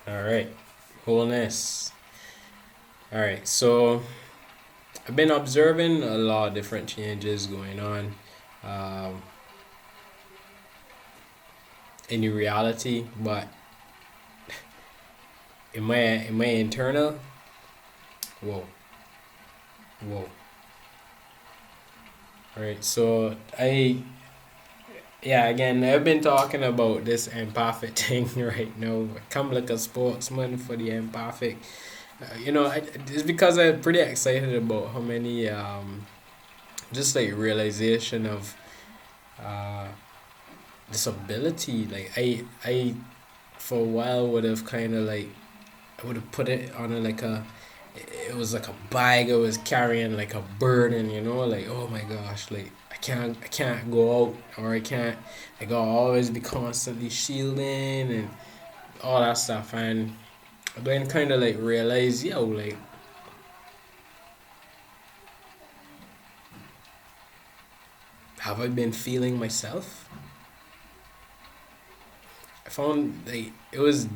All right, wholeness. All right, so I've been observing a lot of different changes going on um, in your reality, but in my internal, whoa, whoa. All right, so yeah, again, I've been talking about this empathic thing right now. I come like a sportsman for the empathic. It's because I'm pretty excited about how many just like realization of uh, this ability. Like I for a while would have kind of like I would have put it on it was like a bag I was carrying like a burden, like oh my gosh, like I can't go out, or I can't, like I'll always be constantly shielding and all that stuff. And then kind of like realize, yo, like have I been feeling myself? I found like it was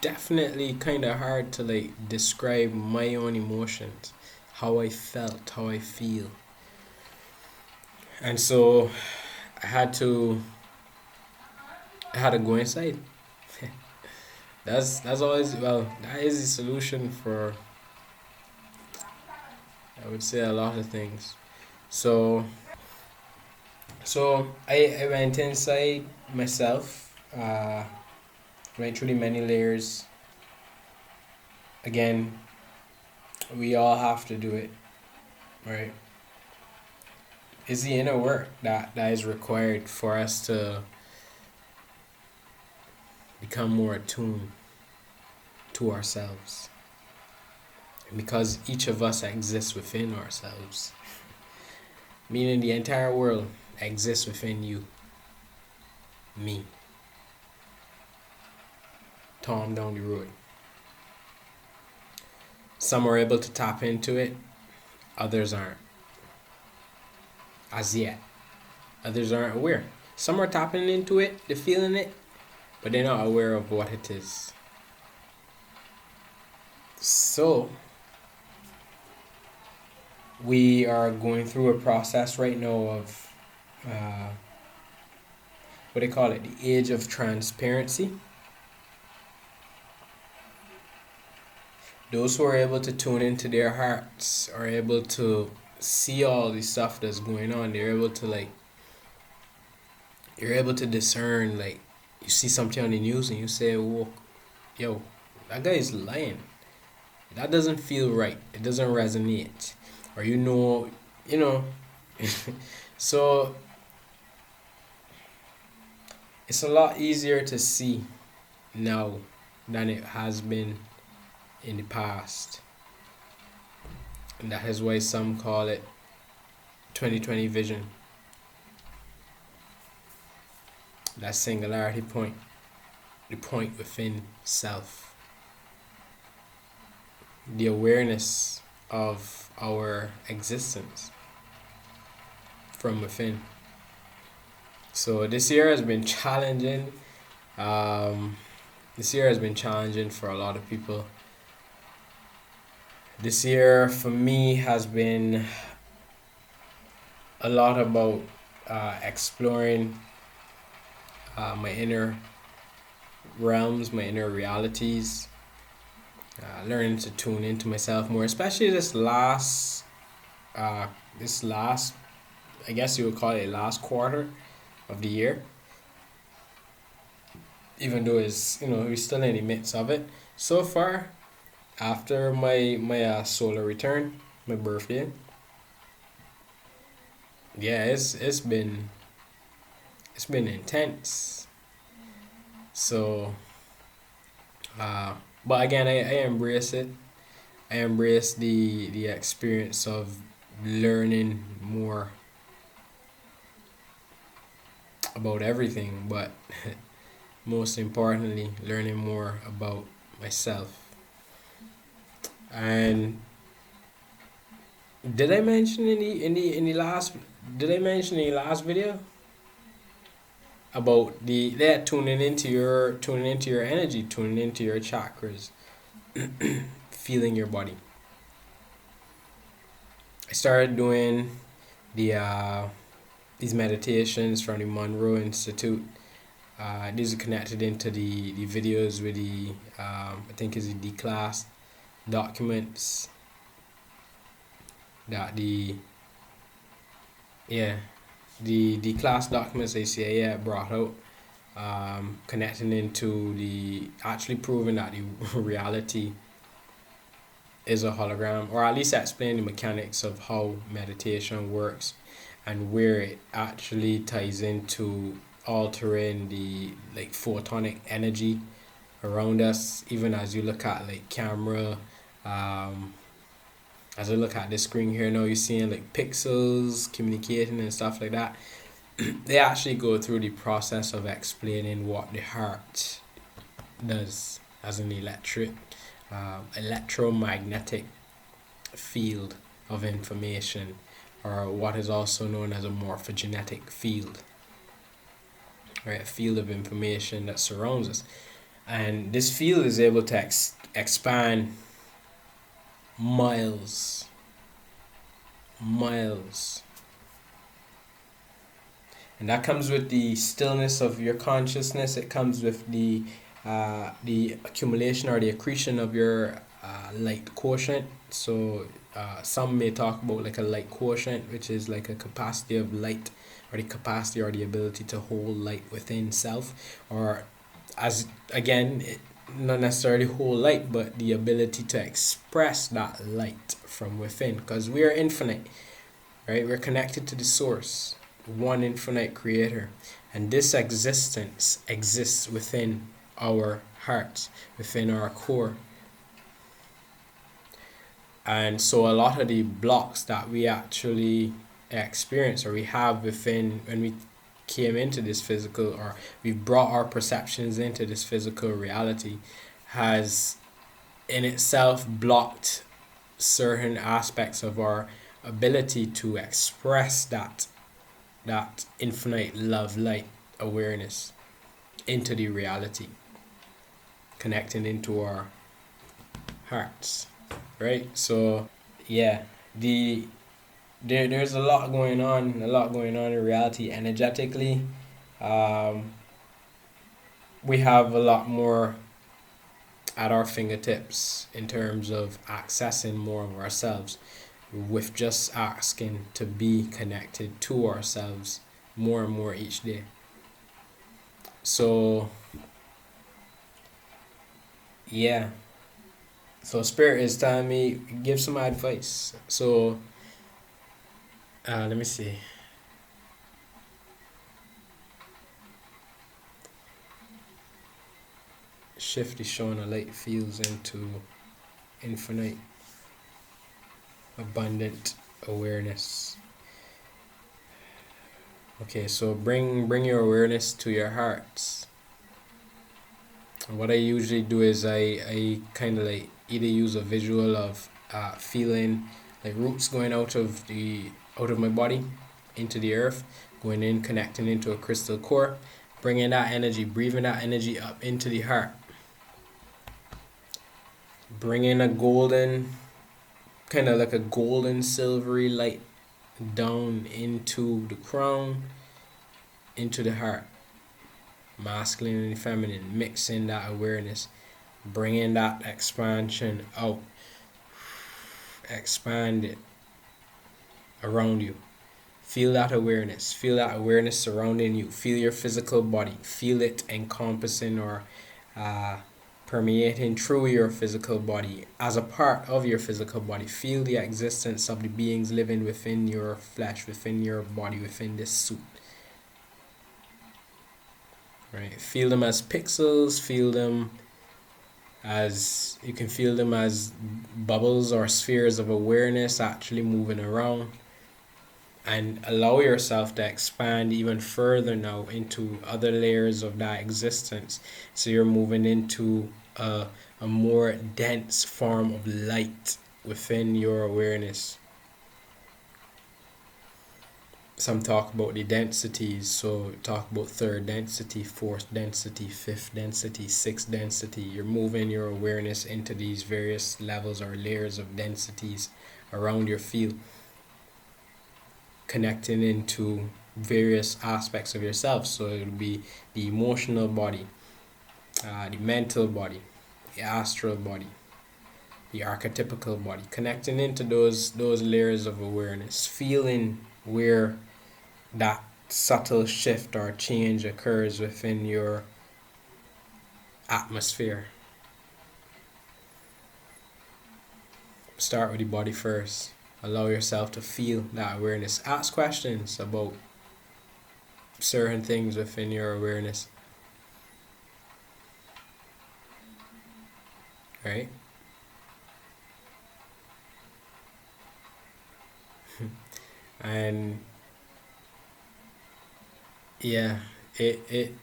definitely kind of hard to like describe my own emotions, how I felt, how I feel. And so I had to I had to go inside. That's always, well, that is the solution for, I would say, a lot of things. So I went inside myself, went through the many layers. Again, we all have to do it, right? It's the inner work that is required for us to become more attuned to ourselves. Because each of us exists within ourselves, meaning the entire world exists within you, me, Tom down the road. Some are able to tap into it, others aren't, as yet. Others aren't aware. Some are tapping into it, they're feeling it, but they're not aware of what it is. So, we are going through a process right now of uh, what they call it, the age of transparency. Those who are able to tune into their hearts are able to see all the stuff that's going on. They're able to like, you're able to discern, like, you see something on the news and you say, whoa, yo, that guy is lying. That doesn't feel right. It doesn't resonate. Or you know. So it's a lot easier to see now than it has been in the past. And that is why some call it 2020 vision. That singularity point, the point within self, the awareness of our existence from within. So this year has been challenging. Um, this year has been challenging for a lot of people. This year for me has been a lot about exploring my inner realms, my inner realities, learning to tune into myself more, especially uh, this last, I guess you would call it last quarter of the year. Even though it's, we're still in the midst of it. So far, after my solar return, my birthday, yeah, it's been intense. So, uh, but again, I embrace it. I embrace the experience of learning more about everything, but most importantly, learning more about myself. And did I mention in the last? Did I mention in the last video about tuning into your energy, tuning into your chakras, feeling your body. I started doing these meditations from the Monroe Institute. These are connected into the videos with the I think is the class documents that the class documents ACA brought out, connecting into the actually proving that the reality is a hologram, or at least explain the mechanics of how meditation works and where it actually ties into altering the like photonic energy around us. Even as you look at like camera, as I look at this screen here now, you're seeing like pixels communicating and stuff like that. They actually go through the process of explaining what the heart does as an electromagnetic field of information, or what is also known as a morphogenetic field, right? A field of information that surrounds us. And this field is able to expand miles. And that comes with the stillness of your consciousness. It comes with the accumulation or the accretion of your light quotient. So some may talk about like a light quotient, which is like a capacity of light, or the capacity or the ability to hold light within self, or as again, not necessarily whole light, but the ability to express that light from within, because we are infinite, right? We're connected to the source, one infinite creator, and this existence exists within our hearts, within our core. And so a lot of the blocks that we actually experience, or we have within when we came into this physical, or we brought our perceptions into this physical reality, has in itself blocked certain aspects of our ability to express that infinite love light awareness into the reality, connecting into our hearts, right? So yeah, there's a lot going on in reality energetically. We have a lot more at our fingertips in terms of accessing more of ourselves, with just asking to be connected to ourselves more and more each day. So yeah, so spirit is telling me give some advice. So let me see. Shift is showing a light fields into infinite abundant awareness. Okay, so bring your awareness to your hearts. And what I usually do is I kind of like either use a visual of feeling like roots going out of my body into the earth, going in, connecting into a crystal core, bringing that energy, breathing that energy up into the heart, bringing a golden, kind of like a golden silvery light down into the crown, into the heart, masculine and feminine, mixing that awareness, bringing that expansion out, expand it around you. Feel that awareness surrounding you. Feel your physical body, feel it encompassing or permeating through your physical body, as a part of your physical body. Feel the existence of the beings living within your flesh, within your body, within this suit. Right? Feel them as pixels, feel them as, you can feel them as bubbles or spheres of awareness actually moving around. And allow yourself to expand even further now into other layers of that existence. So you're moving into a more dense form of light within your awareness. some talk about the densities. So talk about third density, fourth density, fifth density, sixth density. You're moving your awareness into these various levels or layers of densities around your field, connecting into various aspects of yourself. So it would be the emotional body, the mental body, the astral body, the archetypical body, connecting into those layers of awareness, feeling where that subtle shift or change occurs within your atmosphere. Start with the body first. Allow yourself to feel that awareness. Ask questions about certain things within your awareness. Right? And yeah, it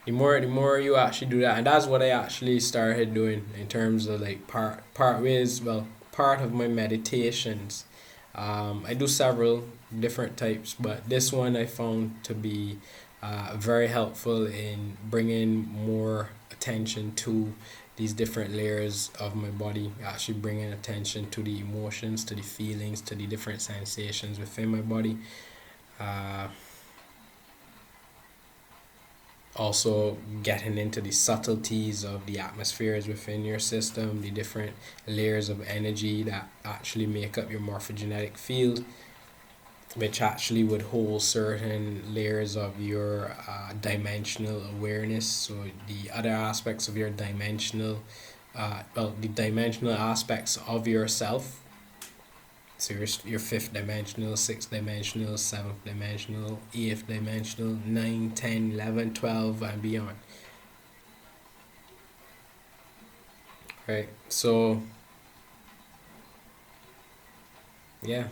the more you actually do that, and that's what I actually started doing in terms of like part of my meditations. I do several different types, but this one I found to be very helpful in bringing more attention to these different layers of my body, actually bringing attention to the emotions, to the feelings, to the different sensations within my body. Uh, Also getting into the subtleties of the atmospheres within your system, the different layers of energy that actually make up your morphogenetic field, which actually would hold certain layers of your dimensional awareness. So the other aspects of your the dimensional aspects of yourself. So your fifth dimensional, sixth dimensional, seventh dimensional, eighth dimensional, 9, 10, 11, 12, and beyond. Right? So, yeah.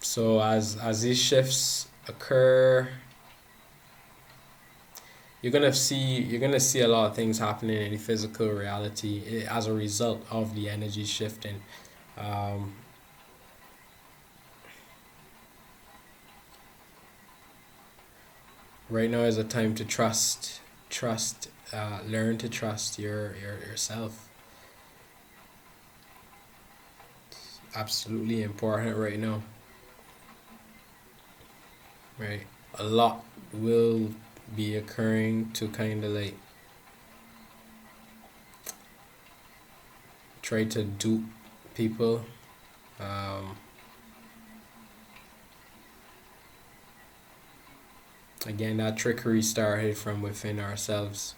So as these shifts occur, you're gonna see a lot of things happening in the physical reality as a result of the energy shifting. Um, right now is a time to learn to trust yourself. It's absolutely important right now. Right, a lot will be occurring to kind of like try to dupe people. Um, Again, that trickery started from within ourselves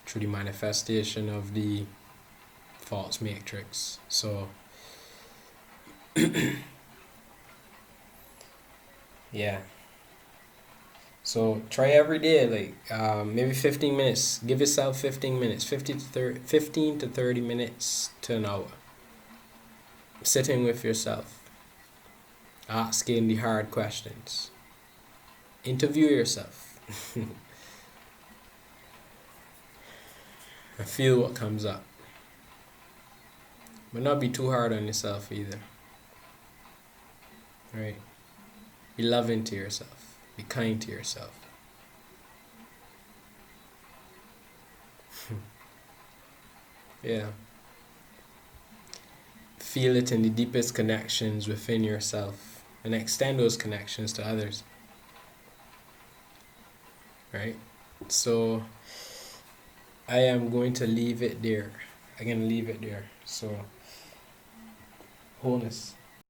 through the manifestation of the false matrix. So, yeah. So try every day, like maybe 15 minutes. Give yourself 15 minutes, 15 to 30 minutes to an hour. Sitting with yourself, asking the hard questions. Interview yourself and feel what comes up. But not be too hard on yourself either. Right? Be loving to yourself. Be kind to yourself. Yeah. Feel it in the deepest connections within yourself and extend those connections to others. Right? So I am going to leave it there. I'm going to leave it there. So, wholeness.